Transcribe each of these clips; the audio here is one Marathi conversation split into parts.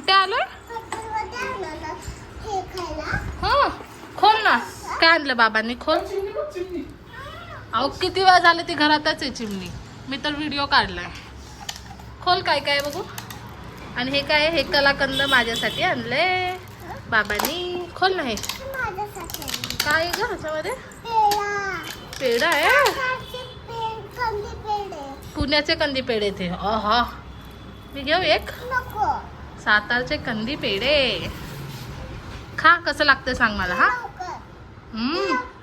कुठे आलोय? हा खोल ना. काय आणलं बाबांनी? खोल. अहो किती वेळ झाले ती घरातच आहे चिमणी. मी तर व्हिडिओ काढलाय. खोल काय काय बघू. आणि हे काय? हे कलाकंद माझ्यासाठी आणले बाबांनी. खोल ना हे. काय ग ह्याच्यामध्ये? पेढा आहे. पुण्याचे कंदी पेढे ते. हा मी घेऊ एक. सातारचे कंदी पेढे. खा कसं लागतं सांग मला. हा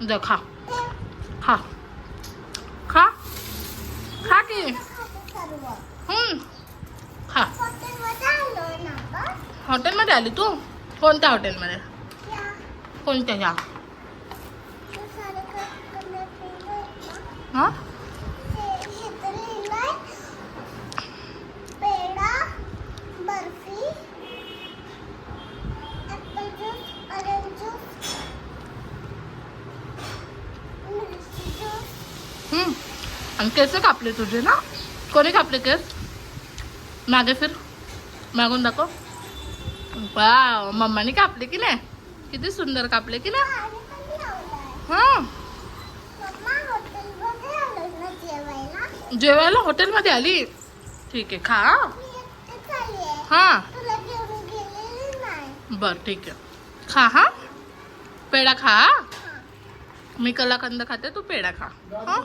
जा खा खा खा खा की. खा. हॉटेलमध्ये आली तू? कोणत्या हॉटेलमध्ये? कोणत्या? ह्या हा आणि केस कापले तुझे ना? कोणी कापले केस? मागे फिर. मागून दाखव. वाव मम्माने कापले की नाही? किती सुंदर कापले की नाही? हा जेवायला हॉटेलमध्ये आली. ठीक आहे खा. हा बर ठीक आहे खा. हा पेढा खा. मी कलाकंद खाते तू पेढा खा. हा